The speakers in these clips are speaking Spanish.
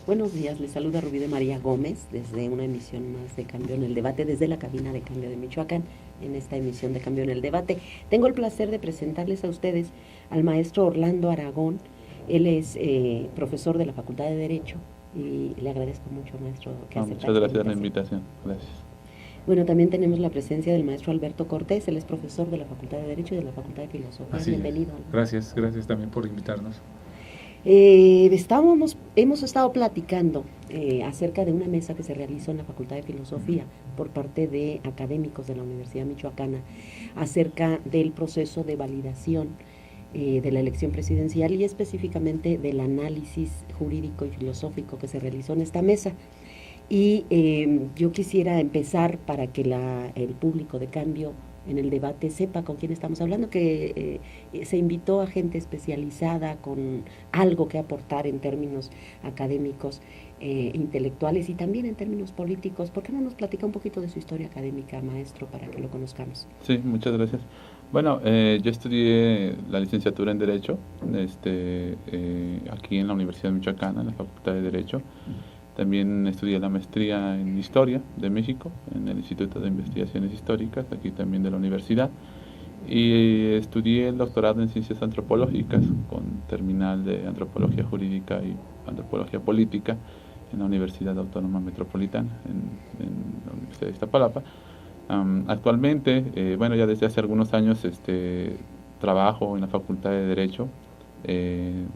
Buenos días, les saluda Rubí de María Gómez desde una emisión más de Cambio en el Debate, desde la cabina de Cambio de Michoacán, en esta emisión de Cambio en el Debate. Tengo el placer de presentarles a ustedes al maestro Orlando Aragón. Él es profesor de la Facultad de Derecho y le agradezco mucho, maestro, que acepte. Muchas gracias por la invitación. Gracias. Bueno, también tenemos la presencia del maestro Alberto Cortés. Él es profesor de la Facultad de Derecho y de la Facultad de Filosofía. Bienvenido. Gracias también por invitarnos. Hemos estado platicando acerca de una mesa que se realizó en la Facultad de Filosofía por parte de académicos de la Universidad Michoacana acerca del proceso de validación de la elección presidencial y específicamente del análisis jurídico y filosófico que se realizó en esta mesa. Y yo quisiera empezar para que el público de Cambio en el Debate sepa con quién estamos hablando, que se invitó a gente especializada con algo que aportar en términos académicos, intelectuales y también en términos políticos. ¿Por qué no nos platica un poquito de su historia académica, maestro, para que lo conozcamos? Sí, muchas gracias. Bueno, yo estudié la licenciatura en Derecho aquí en la Universidad Michoacana, en la Facultad de Derecho. También estudié la maestría en Historia de México, en el Instituto de Investigaciones Históricas, aquí también de la universidad. Y estudié el doctorado en Ciencias Antropológicas, con terminal de Antropología Jurídica y Antropología Política, en la Universidad Autónoma Metropolitana, en la Universidad de Iztapalapa. Actualmente, ya desde hace algunos años, trabajo en la Facultad de Derecho, en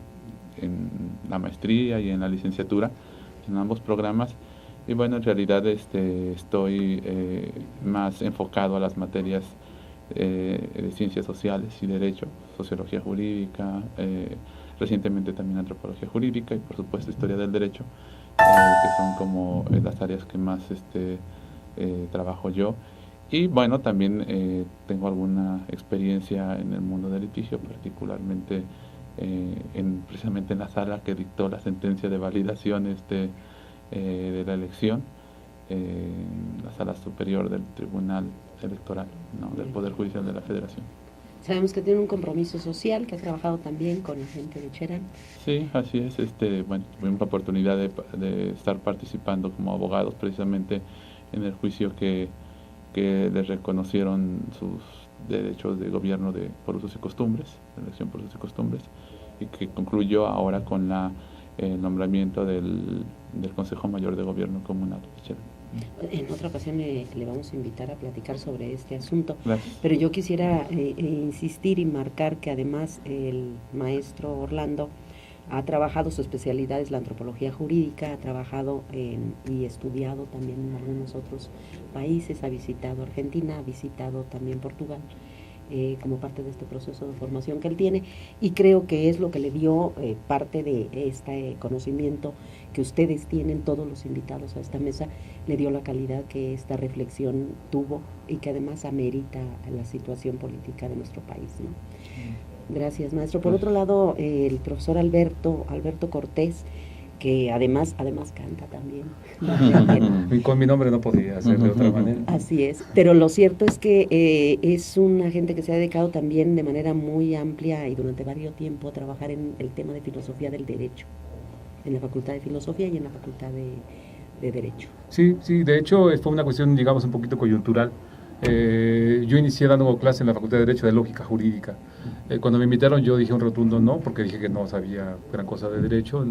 la maestría y en la licenciatura, en ambos programas. Y bueno, en realidad estoy más enfocado a las materias de ciencias sociales y derecho, sociología jurídica, recientemente también antropología jurídica y por supuesto historia del derecho, que son como las áreas que más trabajo yo. Y bueno, también tengo alguna experiencia en el mundo del litigio, particularmente precisamente en la sala que dictó la sentencia de validación de la elección, la sala superior del Tribunal Electoral, del Poder Judicial de la Federación. Sabemos que tiene un compromiso social, que ha trabajado también con la gente de Cherán. Sí, así es. Tuvimos la oportunidad de estar participando como abogados precisamente en el juicio que les reconocieron sus derechos de gobierno por usos y costumbres, de elección por usos y costumbres, y que concluyó ahora con el nombramiento del Consejo Mayor de Gobierno Comunal de Cherán. En otra ocasión le vamos a invitar a platicar sobre este asunto. Gracias. Pero yo quisiera insistir y marcar que además el maestro Orlando ha trabajado, su especialidad es la antropología jurídica, ha trabajado y estudiado también en algunos otros países, ha visitado Argentina, ha visitado también Portugal, como parte de este proceso de formación que él tiene, y creo que es lo que le dio parte de este conocimiento que ustedes tienen, todos los invitados a esta mesa, le dio la calidad que esta reflexión tuvo y que además amerita la situación política de nuestro país, ¿no? Gracias, maestro. Por otro lado, el profesor Alberto Cortés, que además canta también. Con mi nombre no podía hacer de otra manera. Así es, pero lo cierto es que es una gente que se ha dedicado también de manera muy amplia y durante varios tiempo a trabajar en el tema de filosofía del derecho, en la Facultad de Filosofía y en la Facultad de Derecho. Sí, de hecho fue una cuestión, digamos, un poquito coyuntural. Yo inicié dando clase en la Facultad de Derecho de Lógica Jurídica. Cuando me invitaron yo dije un rotundo no, porque dije que no sabía gran cosa de derecho,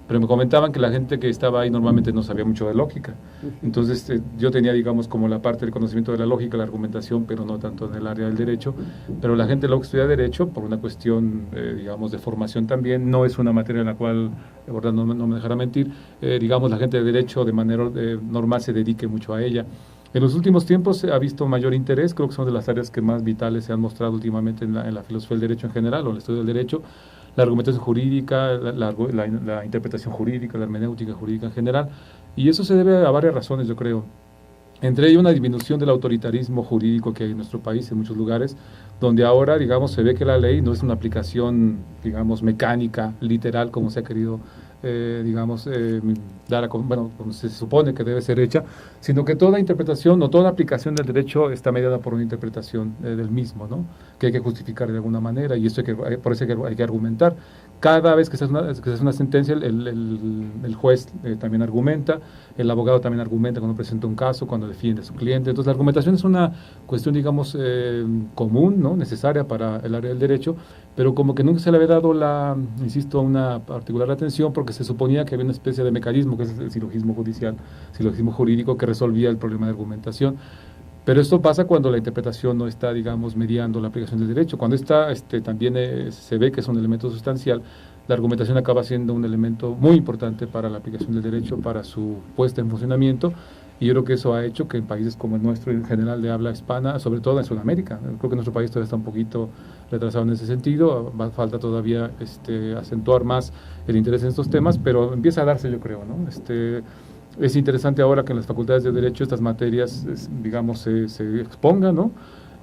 pero me comentaban que la gente que estaba ahí normalmente no sabía mucho de lógica. Entonces yo tenía, digamos, como la parte del conocimiento de la lógica, la argumentación, pero no tanto en el área del derecho. Pero la gente luego que estudia derecho, por una cuestión, digamos, de formación también, no es una materia en la cual, de verdad, no me dejará mentir, digamos, la gente de derecho de manera normal se dedique mucho a ella. En los últimos tiempos se ha visto mayor interés, creo que son de las áreas que más vitales se han mostrado últimamente en la filosofía del derecho en general, o el estudio del derecho, la argumentación jurídica, la interpretación jurídica, la hermenéutica jurídica en general, y eso se debe a varias razones, yo creo. Entre ellas una disminución del autoritarismo jurídico que hay en nuestro país, en muchos lugares, donde ahora, digamos, se ve que la ley no es una aplicación, digamos, mecánica, literal, como se ha querido dar a, bueno, como se supone que debe ser hecha, sino que toda interpretación o toda aplicación del derecho está mediada por una interpretación del mismo, ¿no? Que hay que justificar de alguna manera, y eso por eso hay que argumentar. cada vez que se hace una sentencia, el juez también argumenta, el abogado también argumenta cuando presenta un caso, cuando defiende a su cliente. Entonces, la argumentación es una cuestión, digamos, común, ¿no? Necesaria para el área del derecho, pero como que nunca se le había dado insisto, una particular atención, porque se suponía que había una especie de mecanismo, que es el silogismo judicial, silogismo jurídico, que resolvía el problema de argumentación. Pero esto pasa cuando la interpretación no está, digamos, mediando la aplicación del derecho. Cuando está, también se ve que es un elemento sustancial, la argumentación acaba siendo un elemento muy importante para la aplicación del derecho, para su puesta en funcionamiento, y yo creo que eso ha hecho que en países como el nuestro, en general de habla hispana, sobre todo en Sudamérica, creo que nuestro país todavía está un poquito retrasado en ese sentido, falta todavía acentuar más el interés en estos temas, pero empieza a darse, yo creo, ¿no? Es interesante ahora que en las facultades de Derecho estas materias, digamos, se expongan, ¿no?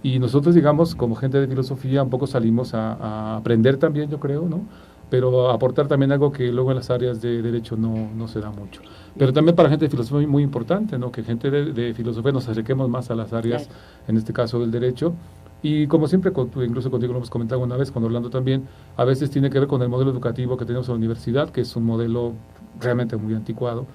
Y nosotros, digamos, como gente de filosofía, un poco salimos a aprender también, yo creo, ¿no? Pero a aportar también algo que luego en las áreas de Derecho no se da mucho. Pero también para gente de filosofía muy importante, ¿no? Que gente de filosofía nos acerquemos más a las áreas, claro, en este caso del Derecho. Y como siempre, incluso contigo lo hemos comentado una vez, con Orlando también, a veces tiene que ver con el modelo educativo que tenemos en la universidad, que es un modelo realmente muy anticuado,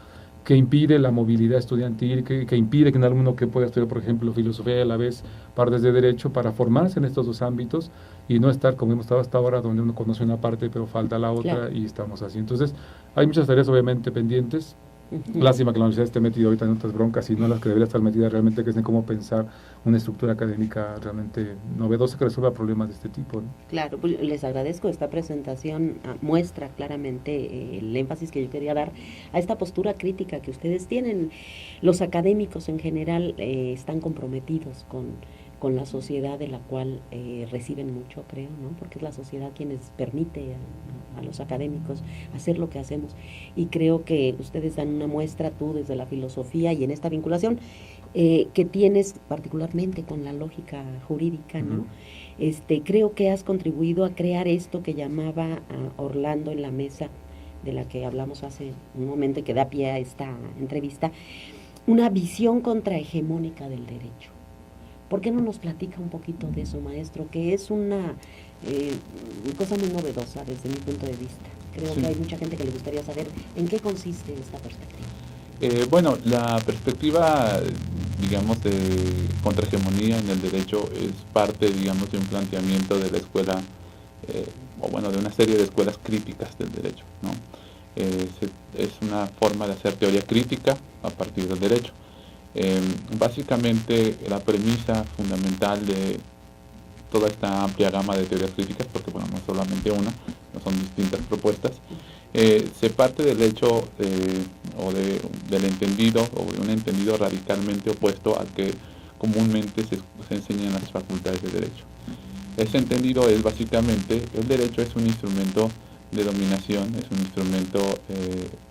que impide la movilidad estudiantil, que impide que un alumno que pueda estudiar, por ejemplo, filosofía y a la vez partes de derecho, para formarse en estos dos ámbitos y no estar como hemos estado hasta ahora, donde uno conoce una parte pero falta la otra, claro, y estamos así. Entonces, hay muchas tareas obviamente pendientes. Lástima que la universidad esté metida ahorita en otras broncas y no las que debería estar metida realmente, que es en cómo pensar una estructura académica realmente novedosa que resuelva problemas de este tipo, ¿no? Claro, pues les agradezco esta presentación, muestra claramente el énfasis que yo quería dar a esta postura crítica que ustedes tienen. Los académicos en general están comprometidos con la sociedad de la cual reciben mucho, creo, ¿no? Porque es la sociedad quienes permite a los académicos hacer lo que hacemos, y creo que ustedes dan una muestra, tú desde la filosofía y en esta vinculación que tienes particularmente con la lógica jurídica, ¿no? Creo que has contribuido a crear esto que llamaba a Orlando en la mesa, de la que hablamos hace un momento y que da pie a esta entrevista, una visión contrahegemónica del derecho. ¿Por qué no nos platica un poquito de eso, maestro? Que es una cosa muy novedosa desde mi punto de vista. Creo que hay mucha gente que le gustaría saber en qué consiste esta perspectiva. Bueno, la perspectiva, digamos, de contrahegemonía en el derecho es parte, digamos, de un planteamiento de la escuela, o bueno, de una serie de escuelas críticas del derecho, ¿no? Es una forma de hacer teoría crítica a partir del derecho. Básicamente la premisa fundamental de toda esta amplia gama de teorías críticas, porque bueno, no es solamente una, no son distintas propuestas, se parte del hecho del entendido, o de un entendido radicalmente opuesto al que comúnmente se enseña en las facultades de derecho. Ese entendido es básicamente, el derecho es un instrumento de dominación, es un instrumento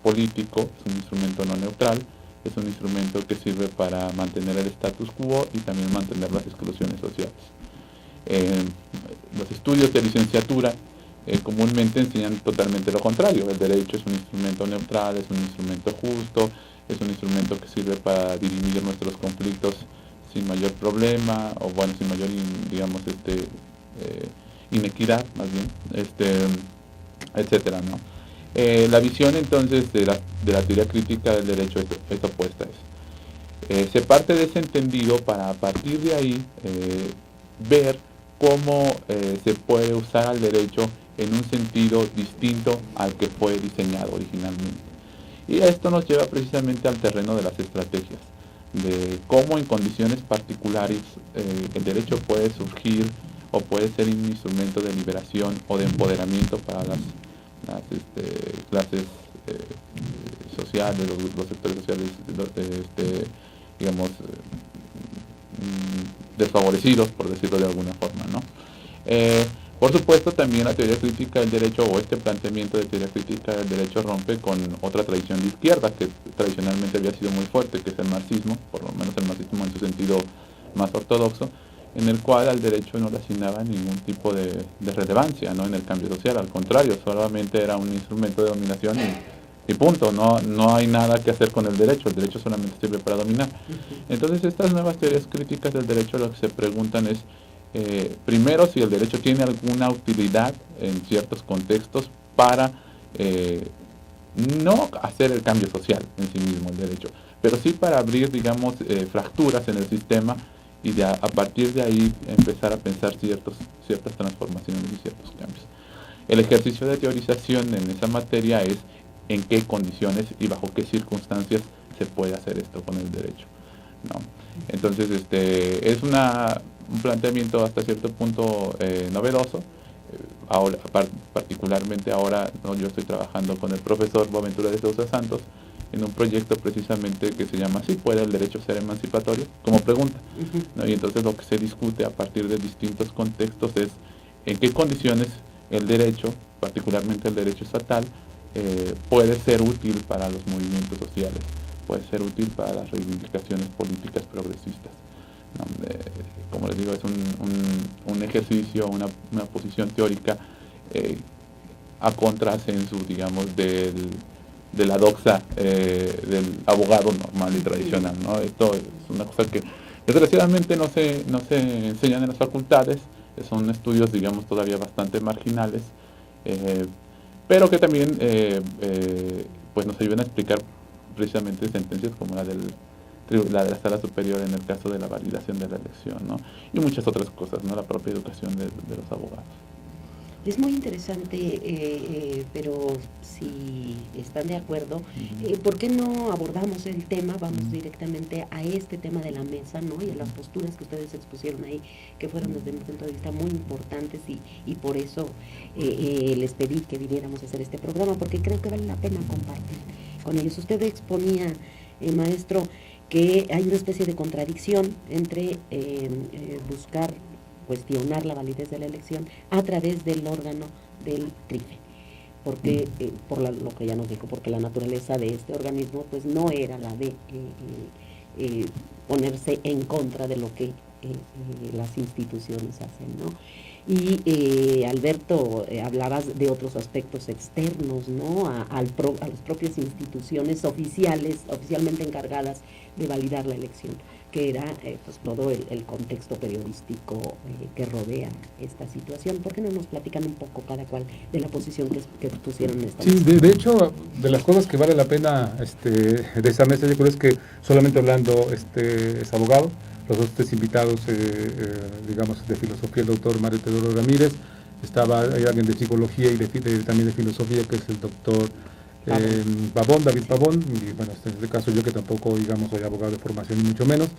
político, es un instrumento no neutral, es un instrumento que sirve para mantener el status quo y también mantener las exclusiones sociales. Los estudios de licenciatura comúnmente enseñan totalmente lo contrario. El derecho es un instrumento neutral, es un instrumento justo, es un instrumento que sirve para dirimir nuestros conflictos sin mayor problema, o bueno, sin mayor, digamos, inequidad, más bien, etcétera, ¿no? La visión entonces de la teoría crítica del derecho es opuesta a eso. Se parte de ese entendido para a partir de ahí ver cómo se puede usar al derecho en un sentido distinto al que fue diseñado originalmente. Y esto nos lleva precisamente al terreno de las estrategias, de cómo en condiciones particulares el derecho puede surgir o puede ser un instrumento de liberación o de empoderamiento para las clases sociales, los sectores sociales, digamos, desfavorecidos, por decirlo de alguna forma, ¿no? Por supuesto, también la teoría crítica del derecho, o este planteamiento de teoría crítica del derecho, rompe con otra tradición de izquierda que tradicionalmente había sido muy fuerte, que es el marxismo, por lo menos el marxismo en su sentido más ortodoxo, en el cual al derecho no le asignaba ningún tipo de relevancia, ¿no?, en el cambio social. Al contrario, solamente era un instrumento de dominación y punto. No hay nada que hacer con el derecho solamente sirve para dominar. Entonces, estas nuevas teorías críticas del derecho lo que se preguntan es, primero, si el derecho tiene alguna utilidad en ciertos contextos para no hacer el cambio social en sí mismo el derecho, pero sí para abrir, digamos, fracturas en el sistema y a partir de ahí empezar a pensar ciertas transformaciones y ciertos cambios. El ejercicio de teorización en esa materia es en qué condiciones y bajo qué circunstancias se puede hacer esto con el derecho, ¿no? Entonces, es un planteamiento hasta cierto punto novedoso. Ahora, particularmente ahora, ¿no? Yo estoy trabajando con el profesor Boaventura de Sousa Santos en un proyecto precisamente que se llama así, ¿puede el derecho ser emancipatorio? Como pregunta, ¿no? Y entonces lo que se discute a partir de distintos contextos es en qué condiciones el derecho, particularmente el derecho estatal, puede ser útil para los movimientos sociales, puede ser útil para las reivindicaciones políticas progresistas, ¿no? Como les digo, es un ejercicio, una posición teórica a contrasensu, digamos, de la doxa del abogado normal y tradicional, ¿no? Esto es una cosa que desgraciadamente no se enseñan en las facultades, son estudios, digamos, todavía bastante marginales, pero que también pues nos ayudan a explicar precisamente sentencias como la de la Sala Superior en el caso de la validación de la elección, ¿no? Y muchas otras cosas, ¿no? La propia educación de los abogados. Es muy interesante, pero si están de acuerdo, ¿por qué no abordamos el tema? Vamos directamente a este tema de la mesa, ¿no? Y a las posturas que ustedes expusieron ahí, que fueron desde mi punto de vista muy importantes y por eso les pedí que viniéramos a hacer este programa, porque creo que vale la pena compartir con ellos. Usted exponía, maestro, que hay una especie de contradicción entre buscar cuestionar la validez de la elección a través del órgano del TRIFE, porque lo que ya nos dijo, porque la naturaleza de este organismo pues no era la de ponerse en contra de lo que las instituciones hacen, ¿no? Y Alberto, hablabas de otros aspectos externos, ¿no? A las propias instituciones oficialmente encargadas de validar la elección, que era pues todo el contexto periodístico que rodea esta situación. ¿Por qué no nos platican un poco cada cual de la posición que pusieron en esta mesa? Sí, de hecho, de las cosas que vale la pena de esa mesa, yo creo es que solamente hablando es abogado. Los dos tres invitados, digamos, de filosofía, el doctor Mario Teodoro Ramírez, hay alguien de psicología y también de filosofía, que es el doctor David Pavón, y bueno, en este caso yo que tampoco, digamos, soy abogado de formación ni mucho menos,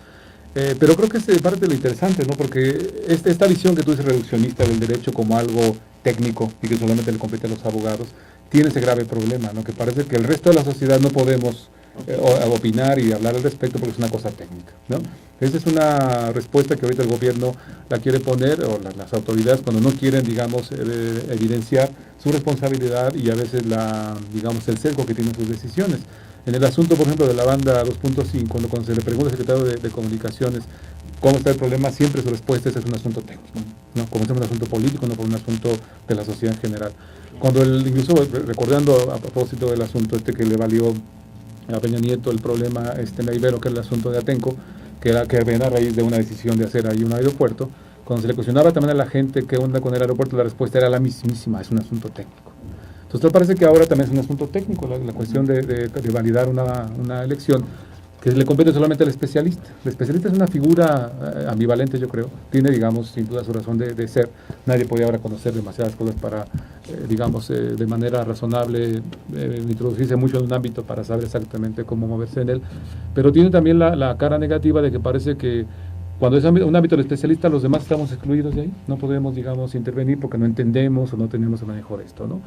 pero creo que es parte de lo interesante, ¿no? Porque esta visión que tú dices reduccionista del derecho como algo técnico y que solamente le compete a los abogados, tiene ese grave problema, ¿no? Que parece que el resto de la sociedad no podemos opinar y hablar al respecto porque es una cosa técnica, ¿no? Esa es una respuesta que ahorita el gobierno la quiere poner, o las autoridades, cuando no quieren, digamos, evidenciar su responsabilidad y a veces digamos, el sesgo que tienen sus decisiones. En el asunto, por ejemplo, de la banda 2.5, cuando se le pregunta al secretario de Comunicaciones cómo está el problema, siempre su respuesta es un asunto técnico, ¿no? Como es un asunto político, no por un asunto de la sociedad en general. Cuando incluso recordando a propósito del asunto que le valió a Peña Nieto el problema en la Ibero, que es el asunto de Atenco, que viene a raíz de una decisión de hacer ahí un aeropuerto, cuando se le cuestionaba también a la gente qué onda con el aeropuerto, la respuesta era la mismísima, es un asunto técnico. Entonces, parece que ahora también es un asunto técnico, la cuestión de validar una elección, que le compete solamente al especialista. El especialista es una figura ambivalente, yo creo, tiene, digamos, sin duda su razón de ser. Nadie puede ahora conocer demasiadas cosas para, digamos, de manera razonable, introducirse mucho en un ámbito para saber exactamente cómo moverse en él, pero tiene también la cara negativa de que parece que cuando es un ámbito del especialista, los demás estamos excluidos de ahí, no podemos, digamos, intervenir porque no entendemos o no tenemos el manejo de esto, ¿no?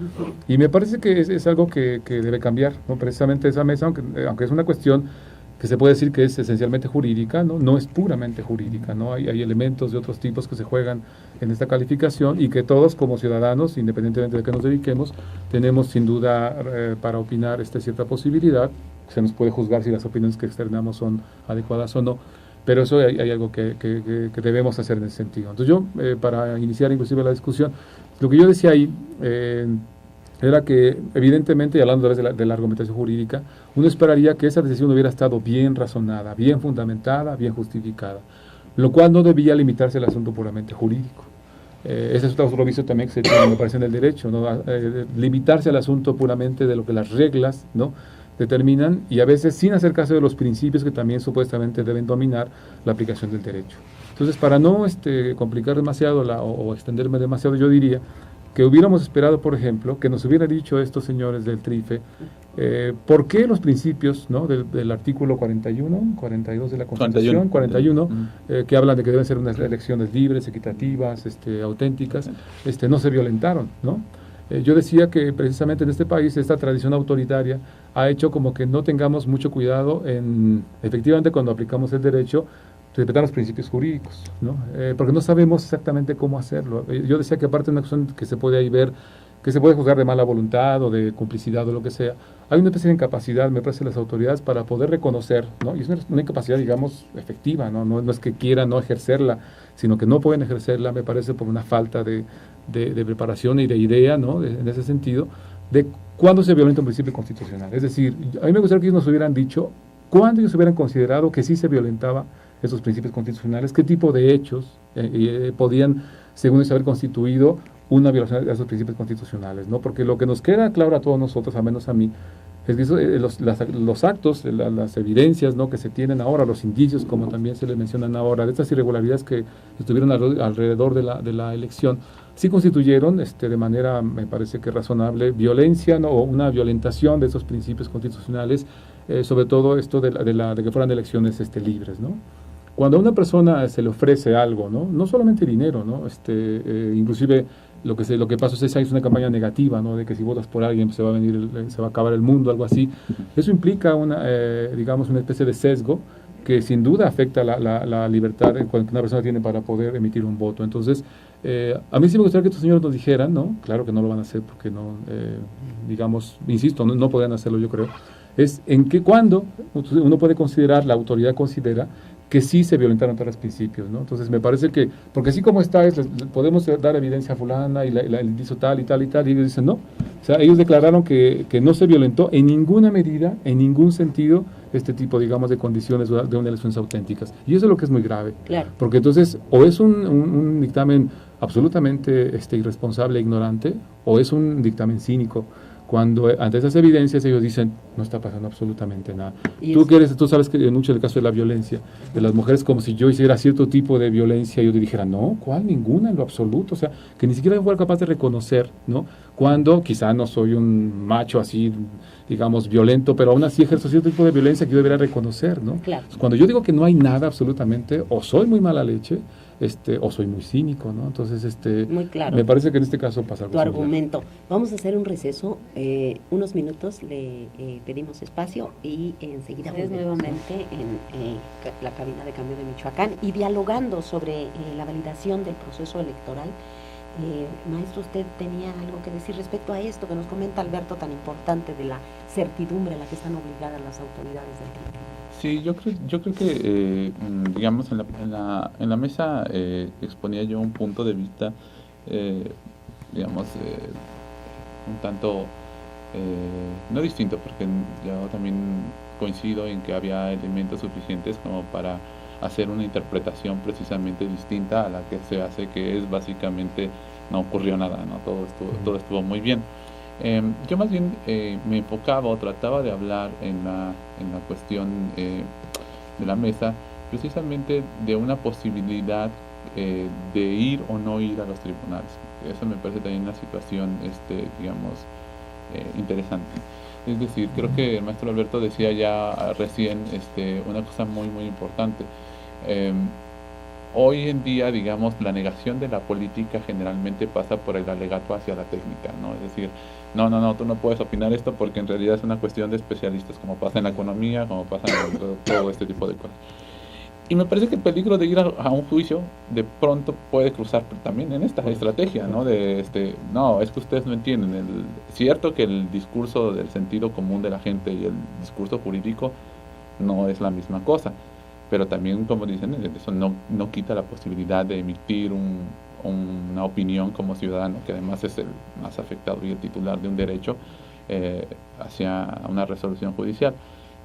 Y me parece que es algo que debe cambiar, ¿no? Precisamente esa mesa, aunque es una cuestión que se puede decir que es esencialmente jurídica, no es puramente jurídica, ¿no? Hay elementos de otros tipos que se juegan en esta calificación y que todos como ciudadanos, independientemente de que nos dediquemos, tenemos sin duda para opinar cierta posibilidad. Se nos puede juzgar si las opiniones que externamos son adecuadas o no, pero eso hay algo que debemos hacer en ese sentido. Entonces yo, para iniciar inclusive la discusión, lo que yo decía ahí era que evidentemente, y hablando de la argumentación jurídica, uno esperaría que esa decisión hubiera estado bien razonada, bien fundamentada, bien justificada, lo cual no debía limitarse al asunto puramente jurídico. Ese es otro vicio también que se tiene, me parece, en el derecho, ¿no? Limitarse al asunto puramente de lo que las reglas, ¿no?, determinan, y a veces sin hacer caso de los principios que también supuestamente deben dominar la aplicación del derecho. Entonces, para no complicar demasiado o extenderme demasiado, yo diría que hubiéramos esperado, por ejemplo, que nos hubieran dicho estos señores del TRIFE, ¿por qué los principios, ¿no?, del artículo 41, 42 de la Constitución, 41, que hablan de que deben ser unas elecciones libres, equitativas, auténticas, no se violentaron, ¿no? Yo decía que precisamente en este país esta tradición autoritaria ha hecho como que no tengamos mucho cuidado en, efectivamente, cuando aplicamos el derecho, respetar los principios jurídicos, ¿no? Porque no sabemos exactamente cómo hacerlo. Yo decía que aparte de una cuestión que se puede ahí ver, que se puede juzgar de mala voluntad o de complicidad o lo que sea, hay una especie de incapacidad, me parece, de las autoridades para poder reconocer, ¿no? Y es una incapacidad, digamos, efectiva, ¿no? No es que quieran no ejercerla, sino que no pueden ejercerla, me parece, por una falta de preparación y de idea, ¿no?, en ese sentido, de cuándo se violenta un principio constitucional. Es decir, a mí me gustaría que ellos nos hubieran dicho cuándo ellos hubieran considerado que sí se violentaba esos principios constitucionales, qué tipo de hechos podían, según ellos, haber constituido una violación de esos principios constitucionales, ¿no? Porque lo que nos queda claro a todos nosotros, al menos a mí, es que los actos, las evidencias, ¿no?, que se tienen ahora, los indicios, como también se les mencionan ahora, de estas irregularidades que estuvieron alrededor de la elección, sí constituyeron de manera, me parece que razonable, violencia, ¿no?, o una violentación de esos principios constitucionales, sobre todo esto de que fueran elecciones libres, ¿no? Cuando a una persona se le ofrece algo, no solamente dinero, ¿no? Inclusive lo que pasó es una campaña negativa, ¿no?, de que si votas por alguien se va a acabar el mundo, algo así. Eso implica digamos, una especie de sesgo que sin duda afecta la libertad que una persona tiene para poder emitir un voto. Entonces, a mí sí me gustaría que estos señores nos dijeran, ¿no? Claro que no lo van a hacer porque no, digamos, insisto, no podrían hacerlo, yo creo. Es cuándo uno puede considerar, la autoridad considera que sí se violentaron tales principios, ¿no? Entonces me parece que, porque así como está, podemos dar evidencia a fulana y la hizo tal y tal y tal, y ellos dicen no. O sea, ellos declararon que no se violentó en ninguna medida, en ningún sentido, este tipo, digamos, de condiciones de unas elecciones auténticas. Y eso es lo que es muy grave. Claro. Porque entonces, o es un dictamen absolutamente irresponsable e ignorante, o es un dictamen cínico, cuando ante esas evidencias ellos dicen no está pasando absolutamente nada. Tú sabes que en mucho el caso de la violencia de las mujeres, como si yo hiciera cierto tipo de violencia, yo te dijera no, ¿cuál? Ninguna, en lo absoluto. O sea, que ni siquiera fuera capaz de reconocer, ¿no? Cuando quizá no soy un macho así, digamos, violento, pero aún así ejerzo cierto tipo de violencia que yo debería reconocer, ¿no? Claro. Cuando yo digo que no hay nada absolutamente, o soy muy mala leche, o soy muy cínico, ¿no? Entonces, muy claro. Me parece que en este caso pasa algo tu similar. argumento. Vamos a hacer un receso, unos minutos, le pedimos espacio y enseguida nuevamente en la cabina de Cambio de Michoacán y dialogando sobre la validación del proceso electoral. Maestro, usted tenía algo que decir respecto a esto que nos comenta Alberto, tan importante de la certidumbre a la que están obligadas las autoridades del tribunal. Sí, yo creo que, digamos, en la mesa exponía yo un punto de vista, digamos, un tanto, no distinto, porque yo también coincido en que había elementos suficientes como para hacer una interpretación precisamente distinta a la que se hace, que es básicamente no ocurrió nada, ¿no? Todo estuvo muy bien. Yo más bien me enfocaba o trataba de hablar en la cuestión de la mesa precisamente de una posibilidad de ir o no ir a los tribunales. Eso me parece también una situación, digamos, interesante. Es decir, creo que el maestro Alberto decía ya recién una cosa muy, muy importante. Hoy en día, digamos, la negación de la política generalmente pasa por el alegato hacia la técnica, ¿no? Es decir, no, tú no puedes opinar esto porque en realidad es una cuestión de especialistas, como pasa en la economía, como pasa en todo este tipo de cosas. Y me parece que el peligro de ir a un juicio de pronto puede cruzar también en esta estrategia, ¿no? No, es que ustedes no entienden. Cierto que el discurso del sentido común de la gente y el discurso jurídico no es la misma cosa, pero también, como dicen, eso no quita la posibilidad de emitir una opinión como ciudadano, que además es el más afectado y el titular de un derecho hacia una resolución judicial.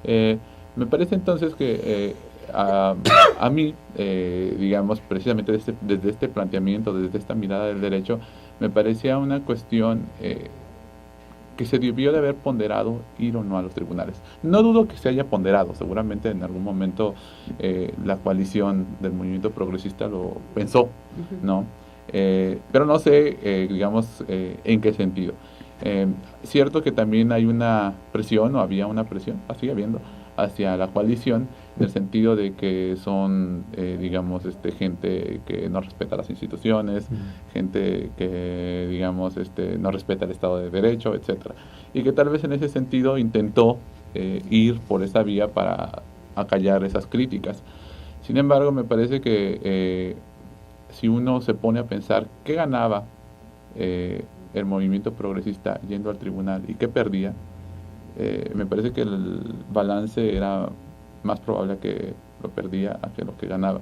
Me parece entonces que a mí, digamos, precisamente desde este planteamiento, desde esta mirada del derecho, me parecía una cuestión que se debió de haber ponderado ir o no a los tribunales. No dudo que se haya ponderado, seguramente en algún momento la coalición del movimiento progresista lo pensó, ¿no? Pero no sé, digamos, en qué sentido. Cierto que también hay una presión, o había una presión, sigue habiendo, hacia la coalición, en el sentido de que son, digamos, gente que no respeta las instituciones, gente que, digamos, no respeta el Estado de Derecho, etcétera, y que tal vez en ese sentido intentó ir por esa vía para acallar esas críticas. Sin embargo, me parece que si uno se pone a pensar qué ganaba el movimiento progresista yendo al tribunal y qué perdía, me parece que el balance era más probable que lo perdía a que lo que ganaba.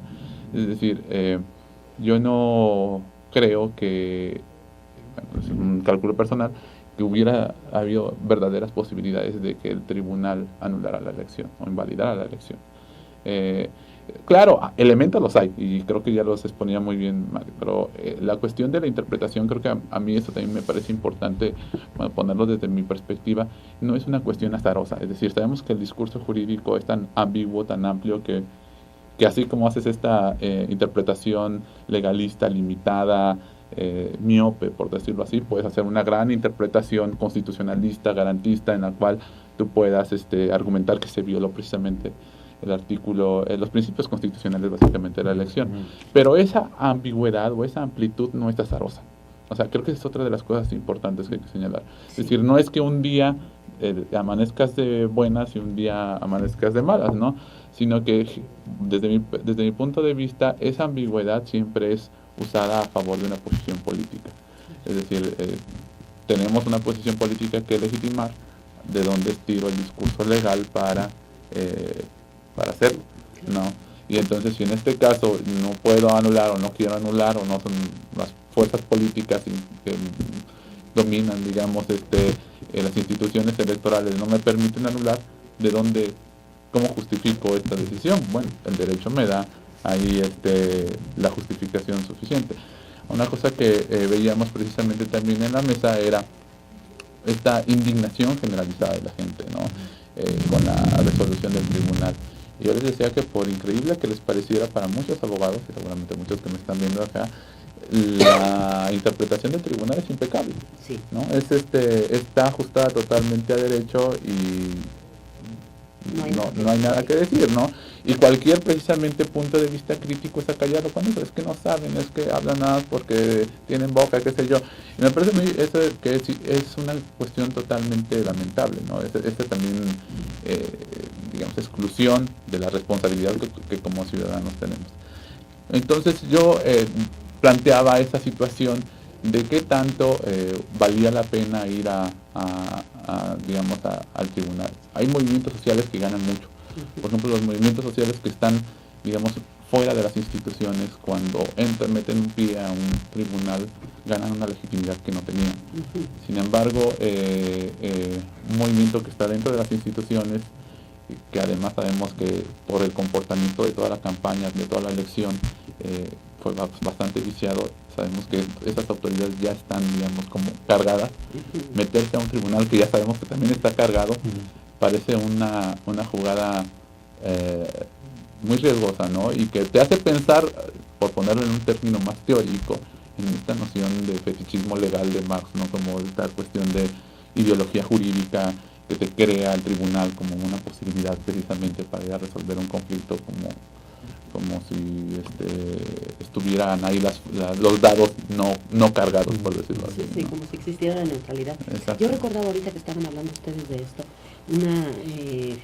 Es decir, yo no creo que, bueno, es un cálculo personal, que hubiera habido verdaderas posibilidades de que el tribunal anulara la elección o invalidara la elección. Claro, elementos los hay, y creo que ya los exponía muy bien Mario, pero la cuestión de la interpretación, creo que a mí eso también me parece importante, bueno, ponerlo desde mi perspectiva. No es una cuestión azarosa, es decir, sabemos que el discurso jurídico es tan ambiguo, tan amplio, que así como haces esta interpretación legalista, limitada, miope, por decirlo así, puedes hacer una gran interpretación constitucionalista, garantista, en la cual tú puedas argumentar que se violó precisamente el artículo, los principios constitucionales básicamente de la elección. Pero esa ambigüedad o esa amplitud no es azarosa. O sea, creo que es otra de las cosas importantes que hay que señalar. Es decir, no es que un día amanezcas de buenas y un día amanezcas de malas, ¿no? Sino que desde mi punto de vista, esa ambigüedad siempre es usada a favor de una posición política. Es decir, tenemos una posición política que legitimar, de donde estiro el discurso legal para hacerlo, ¿no? Y entonces, si en este caso no puedo anular o no quiero anular, o no son las fuerzas políticas que dominan, digamos, las instituciones electorales no me permiten anular, ¿cómo justifico esta decisión? Bueno, el derecho me da ahí la justificación suficiente. Una cosa que veíamos precisamente también en la mesa era esta indignación generalizada de la gente, ¿no? Con la resolución del tribunal. Y yo les decía que, por increíble que les pareciera para muchos abogados, y seguramente muchos que me están viendo acá, la interpretación del tribunal es impecable, sí, ¿no? Está ajustada totalmente a derecho y no hay nada que decir, ¿no? Y cualquier precisamente punto de vista crítico es acallado con eso. Es que no saben, es que hablan nada porque tienen boca, qué sé yo. Y me parece muy, eso que es una cuestión totalmente lamentable, ¿no? También, digamos, exclusión de la responsabilidad que como ciudadanos tenemos. Entonces yo planteaba esa situación de qué tanto valía la pena ir digamos, al tribunal. Hay movimientos sociales que ganan mucho. Por ejemplo, los movimientos sociales que están, digamos, fuera de las instituciones, cuando meten un pie a un tribunal, ganan una legitimidad que no tenían. Sin embargo, un movimiento que está dentro de las instituciones, que además sabemos que por el comportamiento de toda la campaña, de toda la elección, fue bastante viciado. Sabemos que esas autoridades ya están, digamos, como cargadas. Meterse a un tribunal que ya sabemos que también está cargado, parece una jugada muy riesgosa, ¿no? Y que te hace pensar, por ponerlo en un término más teórico, en esta noción de fetichismo legal de Marx, ¿no? Como esta cuestión de ideología jurídica que te crea el tribunal como una posibilidad precisamente para ir a resolver un conflicto, como si estuvieran ahí los dados no cargados, por decirlo así. Sí, ¿no? como si existiera la neutralidad. Exacto. Yo recordaba ahorita que estaban hablando ustedes de esto, una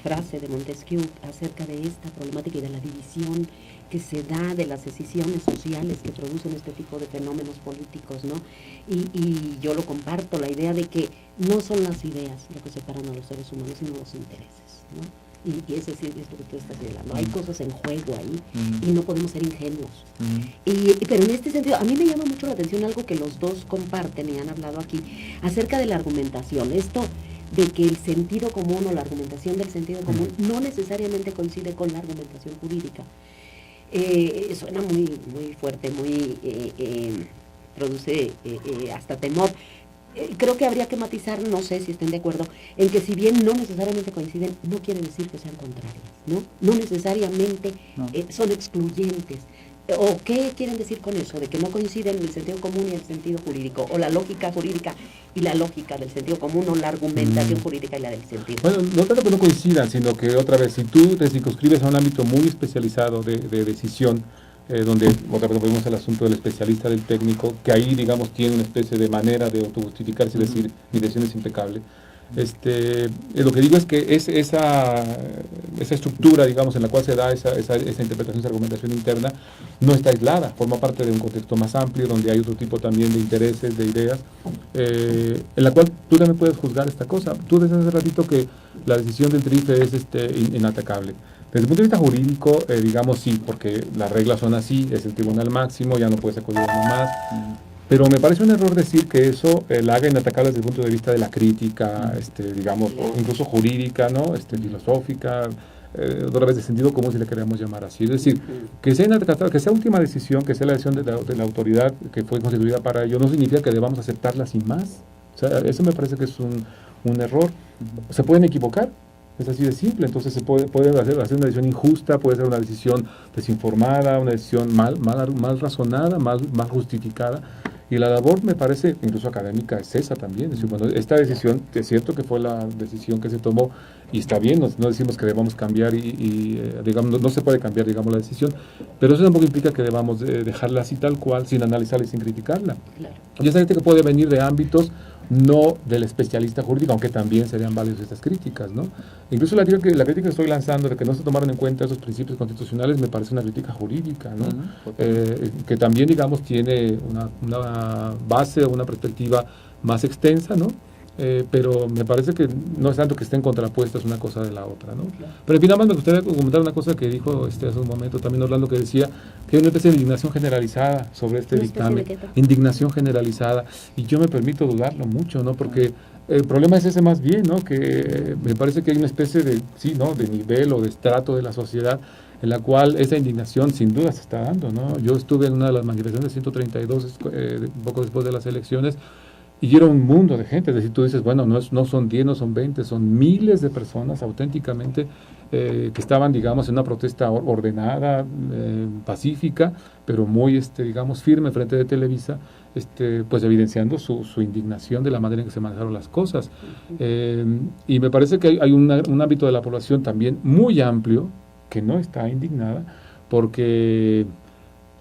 frase de Montesquieu acerca de esta problemática y de la división que se da, de las decisiones sociales que producen este tipo de fenómenos políticos, ¿no? Y yo lo comparto, la idea de que no son las ideas lo que separan a los seres humanos, sino los intereses, ¿no? Y ese sí es lo que tú estás hablando. Hay cosas en juego ahí y no podemos ser ingenuos. Pero en este sentido, a mí me llama mucho la atención algo que los dos comparten y han hablado aquí, acerca de la argumentación. Esto de que el sentido común o la argumentación del sentido común no necesariamente coincide con la argumentación jurídica. Suena muy, muy fuerte, muy produce hasta temor. Creo que habría que matizar, no sé si estén de acuerdo, en que si bien no necesariamente coinciden, no quiere decir que sean contrarias, ¿no? No necesariamente son excluyentes. ¿O qué quieren decir con eso? De que no coinciden el sentido común y el sentido jurídico, o la lógica jurídica y la lógica del sentido común, o la argumentación jurídica y la del sentido. Bueno, no tanto que no coincidan, sino que otra vez, si tú te circunscribes a un ámbito muy especializado de decisión, donde otra vez vemos el asunto del especialista, del técnico, que ahí, digamos, tiene una especie de manera de autojustificarse y decir, mi decisión es impecable. Lo que digo es que esa estructura, digamos, en la cual se da esa interpretación, esa argumentación interna, no está aislada, forma parte de un contexto más amplio, donde hay otro tipo también de intereses, de ideas, en la cual tú también puedes juzgar esta cosa. Tú decías hace ratito que la decisión del TRIFE es inatacable. Desde el punto de vista jurídico, digamos sí, porque las reglas son así, es el tribunal máximo, ya no puedes acudir a uno más. Pero me parece un error decir que eso la haga inatacable desde el punto de vista de la crítica, digamos, incluso jurídica, ¿no? Filosófica, otra vez de sentido común, si le queremos llamar así. Es decir, que sea inatacable, que sea última decisión, que sea la decisión de la autoridad que fue constituida para ello, no significa que debamos aceptarla sin más. O sea, eso me parece que es un error. Se pueden equivocar. Es así de simple, entonces se puede hacer una decisión injusta, puede ser una decisión desinformada, una decisión mal razonada, mal justificada, y la labor, me parece, incluso académica, es esa también. Es decir, bueno, esta decisión, es cierto que fue la decisión que se tomó, y está bien, no decimos que debamos cambiar, digamos, no se puede cambiar, digamos, la decisión, pero eso tampoco implica que debamos dejarla así tal cual, sin analizarla y sin criticarla. Claro. Y esa gente que puede venir de ámbitos no del especialista jurídico, aunque también serían válidas estas críticas, ¿no? Incluso la crítica que estoy lanzando de que no se tomaron en cuenta esos principios constitucionales me parece una crítica jurídica, ¿no? Que también, digamos, tiene una base o una perspectiva más extensa, ¿no? Pero me parece que no es tanto que estén contrapuestas una cosa de la otra, ¿no? Claro. Pero en fin, nada más me gustaría comentar una cosa que dijo hace un momento también Orlando, que decía que hay una especie de indignación generalizada sobre este dictamen. Indignación generalizada. Y yo me permito dudarlo mucho, ¿no? Porque el problema es ese más bien, ¿no? Que me parece que hay una especie de, sí, ¿no? De nivel o de estrato de la sociedad en la cual esa indignación sin duda se está dando, ¿no? Yo estuve en una de las manifestaciones de 132, poco después de las elecciones, y era un mundo de gente. Es decir, tú dices, bueno, no son 10, no son 20, son miles de personas auténticamente que estaban, digamos, en una protesta ordenada, pacífica, pero muy, digamos, firme frente de Televisa, pues evidenciando su indignación de la manera en que se manejaron las cosas. Y me parece que hay un ámbito de la población también muy amplio que no está indignada, porque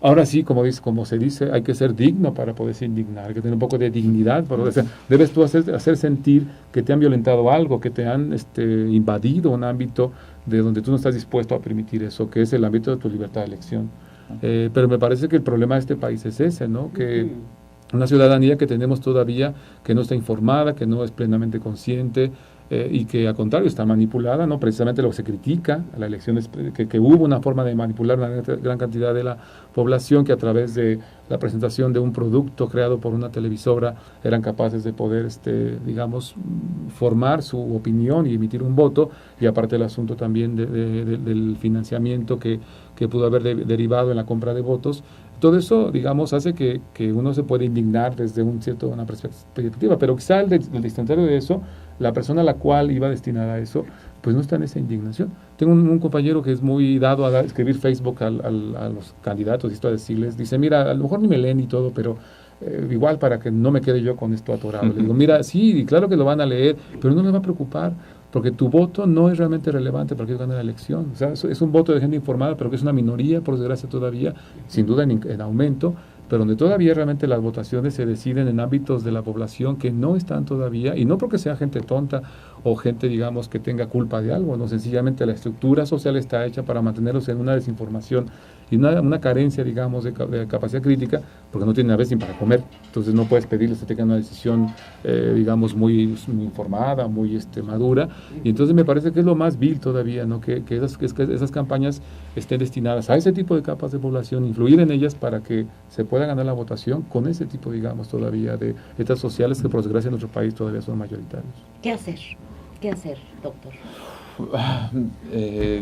ahora sí, como se dice, hay que ser digno para poderse indignar, hay que tener un poco de dignidad. Debes tú hacer sentir que te han violentado algo, que te han invadido un ámbito de donde tú no estás dispuesto a permitir eso, que es el ámbito de tu libertad de elección. Pero me parece que el problema de este país es ese, ¿no? Que una ciudadanía que tenemos todavía, que no está informada, que no es plenamente consciente, y que al contrario está manipulada, ¿no? Precisamente lo que se critica a la elección es que hubo una forma de manipular una gran cantidad de la población, que a través de la presentación de un producto creado por una televisora eran capaces de poder, digamos, formar su opinión y emitir un voto, y aparte el asunto también del financiamiento que pudo haber derivado en la compra de votos. Todo eso, digamos, hace que uno se puede indignar desde una perspectiva, pero quizá el destinatario de eso, la persona a la cual iba destinada a eso, pues no está en esa indignación. Tengo un compañero que es muy dado a escribir Facebook a los candidatos y esto, a decirles, dice, mira, a lo mejor ni me leen y todo, pero igual para que no me quede yo con esto atorado. Le digo, mira, sí, claro que lo van a leer, pero no les va a preocupar, porque tu voto no es realmente relevante para que ellos ganen la elección. O sea, es un voto de gente informada, pero que es una minoría, por desgracia todavía, sin duda en aumento, pero donde todavía realmente las votaciones se deciden en ámbitos de la población que no están todavía, y no porque sea gente tonta o gente, digamos, que tenga culpa de algo, no, sencillamente la estructura social está hecha para mantenerlos en una desinformación y una carencia, digamos, de capacidad crítica, porque no tienen a veces ni para comer. Entonces no puedes pedirles que tengan una decisión, digamos, muy informada, muy madura. Y entonces me parece que es lo más vil todavía, ¿no? Que esas campañas estén destinadas a ese tipo de capas de población, influir en ellas para que se pueda ganar la votación con ese tipo, digamos, todavía de estas sociales que por desgracia en nuestro país todavía son mayoritarios. ¿Qué hacer? ¿Qué hacer, doctor?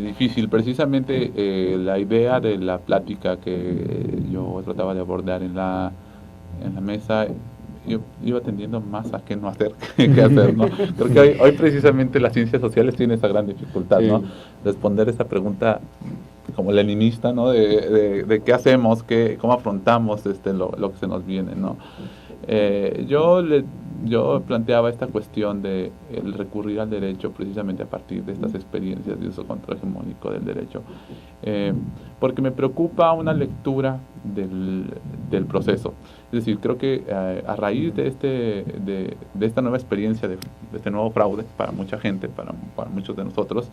Difícil. Precisamente la idea de la plática que yo trataba de abordar en la mesa, yo iba tendiendo más a qué no hacer que hacer, ¿no? Creo que hoy precisamente las ciencias sociales tienen esa gran dificultad, ¿no? Responder esa pregunta como leninista, ¿no? De qué hacemos, cómo afrontamos lo que se nos viene, ¿no? Yo planteaba esta cuestión de el recurrir al derecho precisamente a partir de estas experiencias de uso contrahegemónico del derecho, porque me preocupa una lectura del proceso. Es decir, creo que a raíz de esta nueva experiencia, de este nuevo fraude para mucha gente, para muchos de nosotros,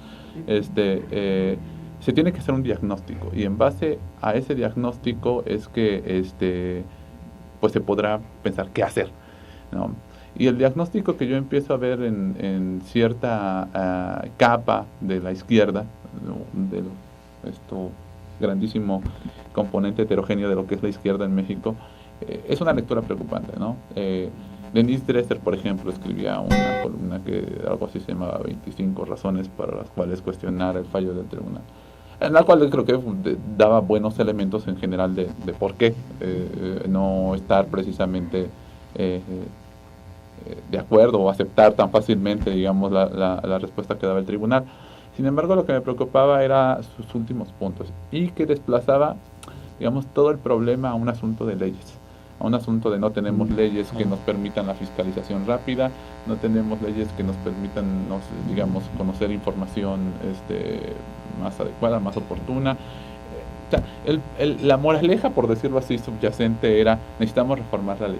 se tiene que hacer un diagnóstico, y en base a ese diagnóstico es que pues se podrá pensar qué hacer, ¿no? Y el diagnóstico que yo empiezo a ver en cierta capa de la izquierda, ¿no? De esto grandísimo componente heterogéneo de lo que es la izquierda en México, es una lectura preocupante, ¿no? Denise Dresser, por ejemplo, escribía una columna que algo así se llamaba 25 razones para las cuales cuestionar el fallo del tribunal, en la cual creo que daba buenos elementos en general de por qué no estar precisamente de acuerdo o aceptar tan fácilmente, digamos, la respuesta que daba el tribunal. Sin embargo, lo que me preocupaba era sus últimos puntos, y que desplazaba, digamos, todo el problema a un asunto de leyes, a un asunto de no tenemos leyes que nos permitan la fiscalización rápida, no tenemos leyes que nos permitan, digamos, conocer información más adecuada, más oportuna. O sea, la moraleja, por decirlo así, subyacente era: necesitamos reformar la ley.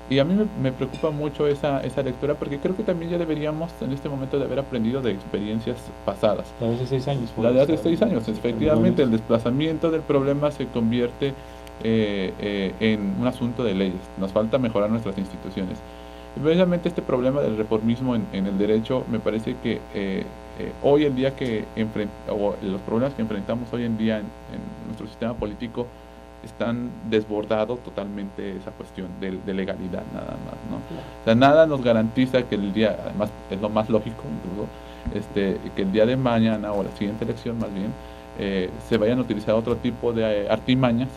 Y a mí me preocupa mucho esa lectura, porque creo que también ya deberíamos en este momento de haber aprendido de experiencias pasadas. La de hace 6 años. La de hace 6 años, efectivamente, el desplazamiento del problema se convierte en un asunto de leyes. Nos falta mejorar nuestras instituciones. Y precisamente este problema del reformismo en el derecho, me parece que hoy en día los problemas que enfrentamos hoy en día en nuestro sistema político están desbordados totalmente esa cuestión de legalidad, nada más, ¿no? O sea, nada nos garantiza que el día, además es lo más lógico incluso, que el día de mañana, o la siguiente elección más bien, se vayan a utilizar otro tipo de artimañas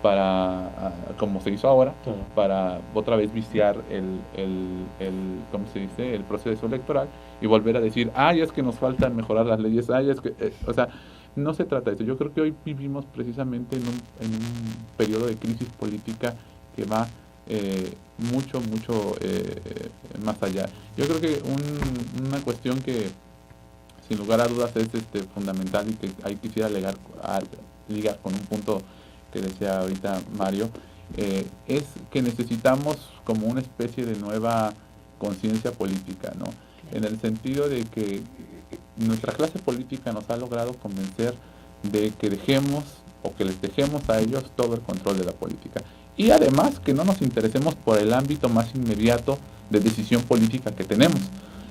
para, como se hizo ahora, para otra vez viciar ¿cómo se dice?, el proceso electoral, y volver a decir: ay, es que nos falta mejorar las leyes, ay, es que, o sea, no se trata de eso. Yo creo que hoy vivimos precisamente en un periodo de crisis política que va mucho más allá. Yo creo que una cuestión que sin lugar a dudas es fundamental, y que ahí quisiera ligar con un punto que decía ahorita Mario, es que necesitamos como una especie de nueva conciencia política, ¿no? En el sentido de que nuestra clase política nos ha logrado convencer de que dejemos, o que les dejemos a ellos todo el control de la política, y además que no nos interesemos por el ámbito más inmediato de decisión política que tenemos.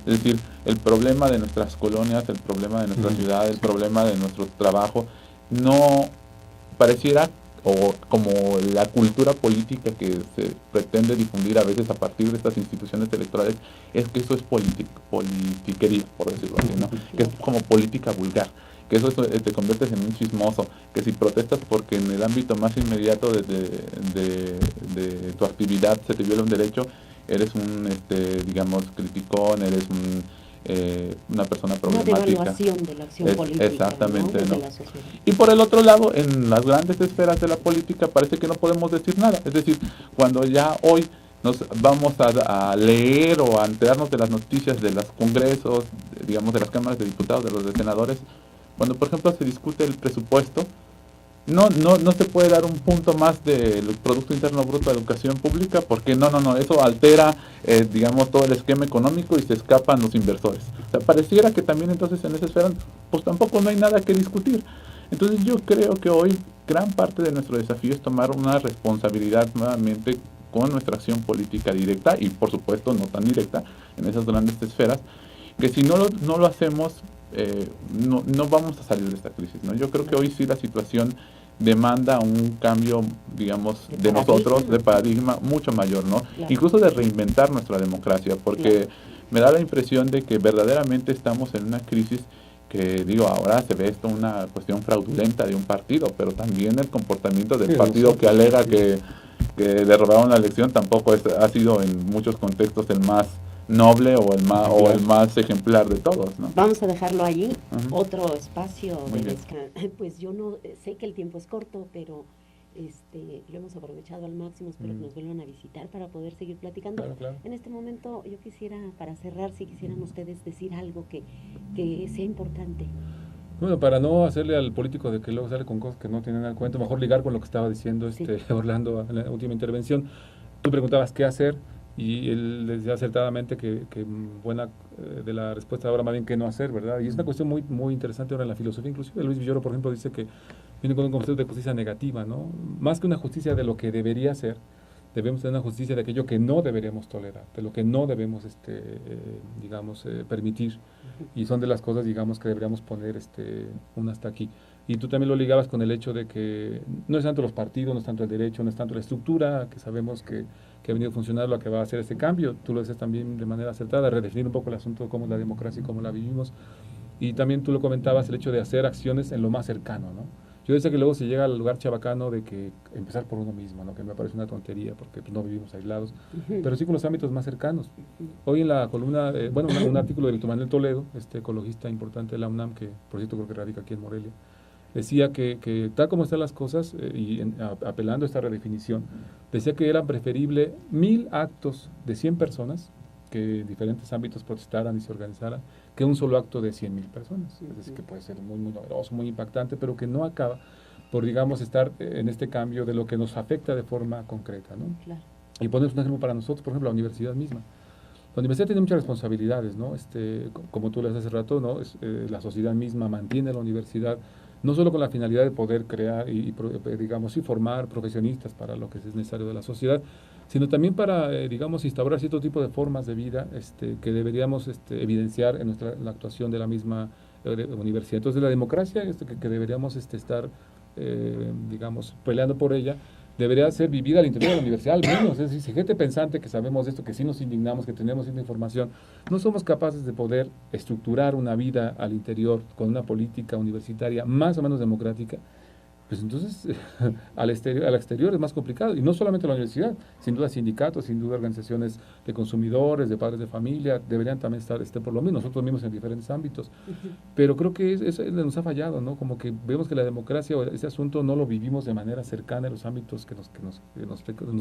Es decir, el problema de nuestras colonias, el problema de nuestra ciudad, el problema de nuestro trabajo, no pareciera, o como la cultura política que se pretende difundir a veces a partir de estas instituciones electorales, es que eso es politiquería, por decirlo así, ¿no? Que es como política vulgar, que eso te conviertes en un chismoso, que si protestas porque en el ámbito más inmediato de tu actividad se te viola un derecho, eres un, digamos, criticón, eres una persona problemática. Una devaluación de la acción política, exactamente, ¿no? ¿no? Y por el otro lado, en las grandes esferas de la política parece que no podemos decir nada. Es decir, cuando ya hoy nos vamos a leer o a enterarnos de las noticias de los congresos, digamos, de las cámaras de diputados, de los de senadores, cuando por ejemplo se discute el presupuesto, no se puede dar un punto más del Producto Interno Bruto de Educación Pública, porque no, eso altera, digamos, todo el esquema económico y se escapan los inversores. O sea, pareciera que también entonces en esa esfera, pues tampoco no hay nada que discutir. Entonces yo creo que hoy gran parte de nuestro desafío es tomar una responsabilidad nuevamente con nuestra acción política directa y por supuesto no tan directa en esas grandes esferas, que si no lo hacemos, no vamos a salir de esta crisis, ¿no? Yo creo que hoy sí la situación demanda un cambio, digamos, de nosotros, de paradigma mucho mayor, ¿no? Claro. Incluso de reinventar nuestra democracia, porque me da la impresión de que verdaderamente estamos en una crisis que, digo, ahora se ve esto una cuestión fraudulenta de un partido, pero también el comportamiento del partido que alega que le robaron la elección tampoco ha sido en muchos contextos el más noble o el más ejemplar de todos, ¿no? Vamos a dejarlo allí. Otro espacio Muy de bien. pues yo no sé que el tiempo es corto, pero lo hemos aprovechado al máximo. Espero que nos vuelvan a visitar para poder seguir platicando. Claro. En este momento yo quisiera, para cerrar, si quisieran ustedes decir algo que sea importante. Bueno, para no hacerle al político de que luego sale con cosas que no tienen al cuento, mejor ligar con lo que estaba diciendo Orlando en la última intervención. Tú preguntabas qué hacer y él decía acertadamente que buena de la respuesta ahora más bien qué no hacer, ¿verdad? Y es una cuestión muy, muy interesante ahora en la filosofía. Inclusive Luis Villoro, por ejemplo, dice que viene con un concepto de justicia negativa, ¿no? Más que una justicia de lo que debería ser, debemos tener una justicia de aquello que no deberíamos tolerar, de lo que no debemos, permitir. Y son de las cosas, digamos, que deberíamos poner un hasta aquí. Y tú también lo ligabas con el hecho de que no es tanto los partidos, no es tanto el derecho, no es tanto la estructura, que sabemos que ha venido a funcionar lo que va a hacer este cambio. Tú lo decías también de manera acertada, redefinir un poco el asunto de cómo es la democracia y cómo la vivimos. Y también tú lo comentabas, el hecho de hacer acciones en lo más cercano, ¿no? Yo decía que luego se llega al lugar chabacano de que empezar por uno mismo, ¿no? Que me parece una tontería porque pues, no vivimos aislados, pero sí con los ámbitos más cercanos. Hoy en la columna, un artículo de Víctor Manuel Toledo, ecologista importante de la UNAM, que por cierto creo que radica aquí en Morelia, decía que tal como están las cosas, apelando a esta redefinición, decía que era preferible 1000 actos de 100 personas que en diferentes ámbitos protestaran y se organizaran, que un solo acto de 100,000 personas. Es decir, que puede ser muy, muy numeroso, muy impactante, pero que no acaba por, digamos, estar en este cambio de lo que nos afecta de forma concreta, ¿no? Claro. Y ponemos un ejemplo para nosotros, por ejemplo, la universidad misma. La universidad tiene muchas responsabilidades, ¿no? Como tú le hace rato, ¿no? La sociedad misma mantiene la universidad, no solo con la finalidad de poder crear y formar profesionistas para lo que es necesario de la sociedad, sino también para, instaurar cierto tipo de formas de vida que deberíamos evidenciar en la actuación de la misma universidad. Entonces, la democracia que deberíamos estar, peleando por ella, debería ser vivida al interior de la universidad, al menos. Es decir, si gente pensante que sabemos de esto, que sí nos indignamos, que tenemos esta información, no somos capaces de poder estructurar una vida al interior con una política universitaria más o menos democrática, pues entonces al exterior es más complicado. Y no solamente la universidad, sin duda sindicatos, sin duda organizaciones de consumidores, de padres de familia, deberían también estar por lo menos nosotros mismos en diferentes ámbitos. Pero creo que eso nos ha fallado, ¿no? Como que vemos que la democracia o ese asunto no lo vivimos de manera cercana en los ámbitos que nos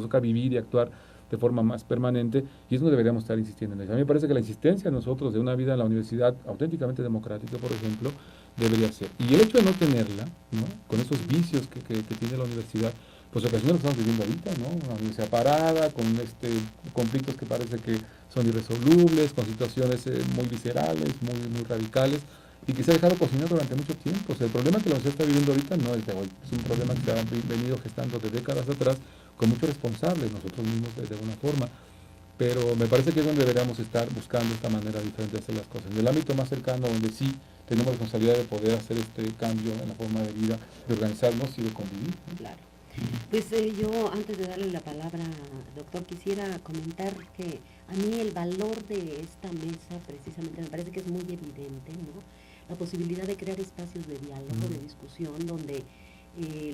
toca vivir y actuar de forma más permanente, y eso no deberíamos estar insistiendo en eso. A mí me parece que la insistencia de nosotros de una vida en la universidad auténticamente democrática, por ejemplo, debería ser. Y el hecho de no tenerla, ¿no? Con esos vicios que tiene la universidad, pues ocasiona lo que estamos viviendo ahorita, ¿no? Una universidad parada, con conflictos que parece que son irresolubles, con situaciones muy viscerales, muy radicales, y que se ha dejado cocinar durante mucho tiempo. O sea, el problema que la universidad está viviendo ahorita no es de hoy, es un problema que se ha venido gestando de décadas atrás, con muchos responsables, nosotros mismos de alguna forma. Pero me parece que es donde deberíamos estar buscando esta manera diferente de hacer las cosas. En el ámbito más cercano, donde sí tenemos responsabilidad de poder hacer este cambio en la forma de vida, de organizarnos y de convivir, ¿no? Claro. Pues yo, antes de darle la palabra, doctor, quisiera comentar que a mí el valor de esta mesa, precisamente, me parece que es muy evidente, ¿no? La posibilidad de crear espacios de diálogo, de discusión, donde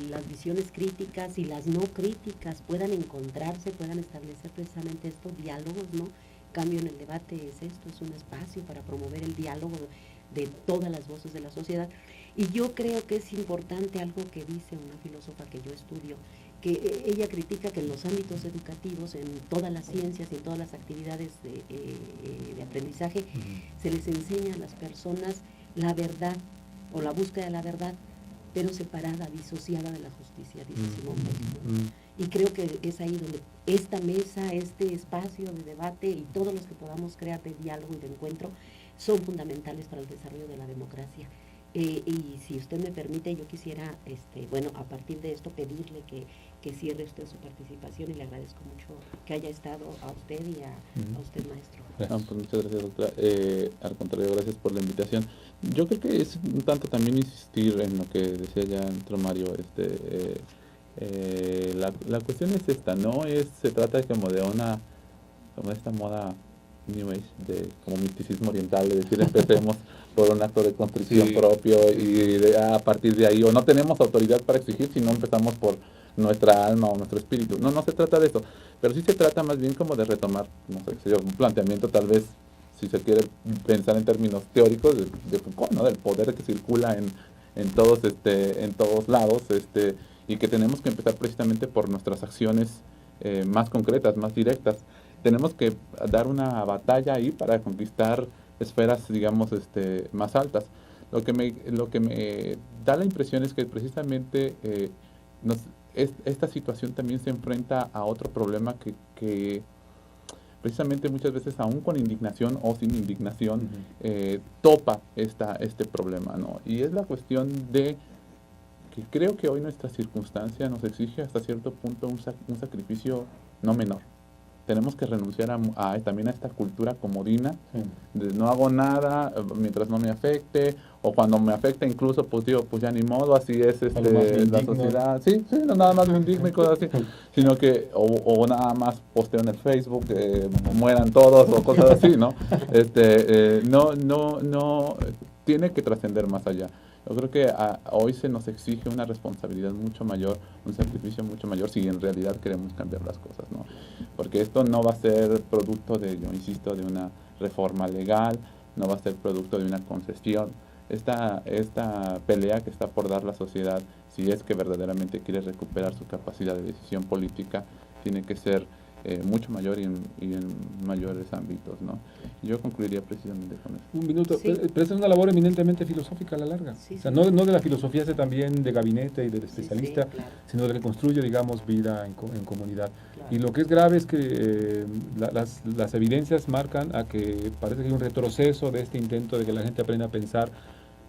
las visiones críticas y las no críticas puedan encontrarse, puedan establecer precisamente estos diálogos, ¿no? Cambio en el debate es esto, es un espacio para promover el diálogo de todas las voces de la sociedad. Y yo creo que es importante algo que dice una filósofa que yo estudio, que ella critica que en los ámbitos educativos, en todas las ciencias y en todas las actividades de aprendizaje, se les enseña a las personas la verdad o la búsqueda de la verdad, pero separada, disociada de la justicia, dice Simón Weil. Y creo que es ahí donde esta mesa, este espacio de debate y todos los que podamos crear de diálogo y de encuentro son fundamentales para el desarrollo de la democracia. Y si usted me permite, yo quisiera, bueno, a partir de esto pedirle que cierre usted su participación y le agradezco mucho que haya estado a usted y a usted, maestro. Pues muchas gracias, doctora. Al contrario, gracias por la invitación. Yo creo que es un tanto también insistir en lo que decía ya nuestro Mario. La cuestión es esta, ¿no? Se trata como de como esta moda New Age, como misticismo oriental, de decir empecemos por un acto de constricción propio y a partir de ahí, o no tenemos autoridad para exigir si no empezamos por nuestra alma o nuestro espíritu. No se trata de eso, pero sí se trata más bien como de retomar, no sé, sería un planteamiento tal vez, si se quiere pensar en términos teóricos, de Foucault, ¿no? Del poder que circula en todos lados, y que tenemos que empezar precisamente por nuestras acciones más concretas, más directas. Tenemos que dar una batalla ahí para conquistar esferas, digamos, más altas. Lo que me da la impresión es que precisamente esta situación también se enfrenta a otro problema que precisamente muchas veces, aún con indignación o sin indignación, topa este problema, ¿no? Y es la cuestión de que creo que hoy nuestra circunstancia nos exige hasta cierto punto un sacrificio no menor. Tenemos que renunciar también a esta cultura comodina, de no hago nada mientras no me afecte, o cuando me afecta incluso, pues digo, pues ya ni modo, así es la sociedad. Sí, no nada más me indigno y cosas así, sino que, o nada más posteo en el Facebook, mueran todos, o cosas así, ¿no? No, tiene que trascender más allá. Yo creo que hoy se nos exige una responsabilidad mucho mayor, un sacrificio mucho mayor si en realidad queremos cambiar las cosas, ¿no? Porque esto no va a ser producto yo insisto, de una reforma legal, no va a ser producto de una concesión. Esta pelea que está por dar la sociedad, si es que verdaderamente quiere recuperar su capacidad de decisión política, tiene que ser mucho mayor y en mayores ámbitos, ¿no? Yo concluiría precisamente con eso. Un minuto, sí. Pero es una labor eminentemente filosófica a la larga. Sí, o sea, no de la filosofía también de gabinete y del especialista, claro, sino de que construye, digamos, vida en comunidad. Claro. Y lo que es grave es que las evidencias marcan a que parece que hay un retroceso de este intento de que la gente aprenda a pensar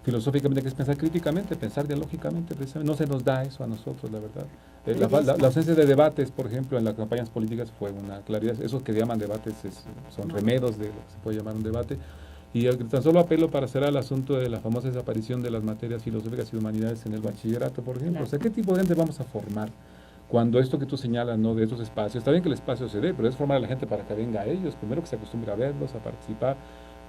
filosóficamente, que es pensar críticamente, pensar dialógicamente, precisamente. No se nos da eso a nosotros, la verdad. La ausencia de debates, por ejemplo, en las campañas políticas fue una claridad. Esos que llaman debates son remedos de lo que se puede llamar un debate. Y tan solo apelo para cerrar el asunto de la famosa desaparición de las materias filosóficas y humanidades en el bachillerato, por ejemplo. Claro. O sea, ¿qué tipo de gente vamos a formar? Cuando esto que tú señalas, ¿no?, de estos espacios, está bien que el espacio se dé, pero es formar a la gente para que venga a ellos, primero que se acostumbre a verlos, a participar.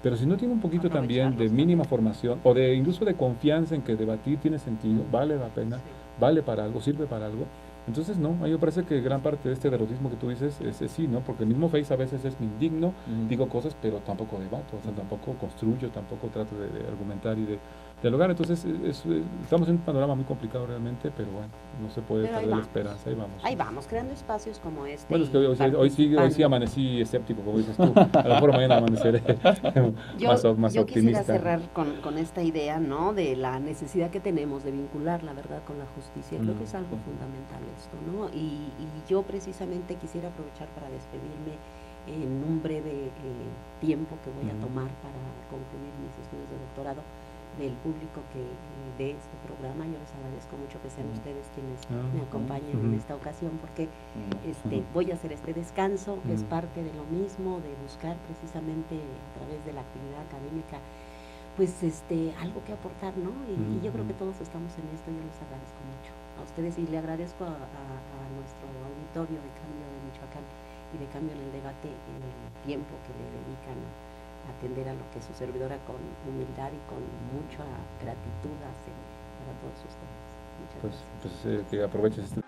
Pero si no tiene un poquito también de mínima formación o de incluso de confianza en que debatir tiene sentido, vale la pena, vale para algo, sirve para algo, entonces no, a mí me parece que gran parte de este derrotismo que tú dices es sí, ¿no? Porque el mismo Face a veces me indigno, digo cosas, pero tampoco debato, o sea, tampoco construyo, tampoco trato de argumentar y de dialogar. Entonces estamos en un panorama muy complicado realmente, pero bueno, no se puede perder la esperanza, ahí vamos, creando espacios como este. Bueno, es que hoy sí amanecí escéptico, como dices tú, a lo mejor mañana amaneceré más optimista. Yo quisiera cerrar con esta idea, ¿no?, de la necesidad que tenemos de vincular la verdad con la justicia. Creo que es algo fundamental esto, ¿no? Y yo precisamente quisiera aprovechar para despedirme en un breve tiempo que voy a tomar para concluir mis estudios de doctorado, del público que ve este programa. Yo les agradezco mucho que sean ustedes quienes me acompañen en esta ocasión, porque voy a hacer este descanso, es parte de lo mismo, de buscar precisamente a través de la actividad académica, pues algo que aportar, ¿no? Y yo creo que todos estamos en esto. Yo les agradezco mucho a ustedes y le agradezco a nuestro auditorio de Cambio de Michoacán y de Cambio en el Debate el tiempo que le dedican a atender a lo que su servidora con humildad y con mucha gratitud hace para todos ustedes. Muchas gracias. Pues que aproveches este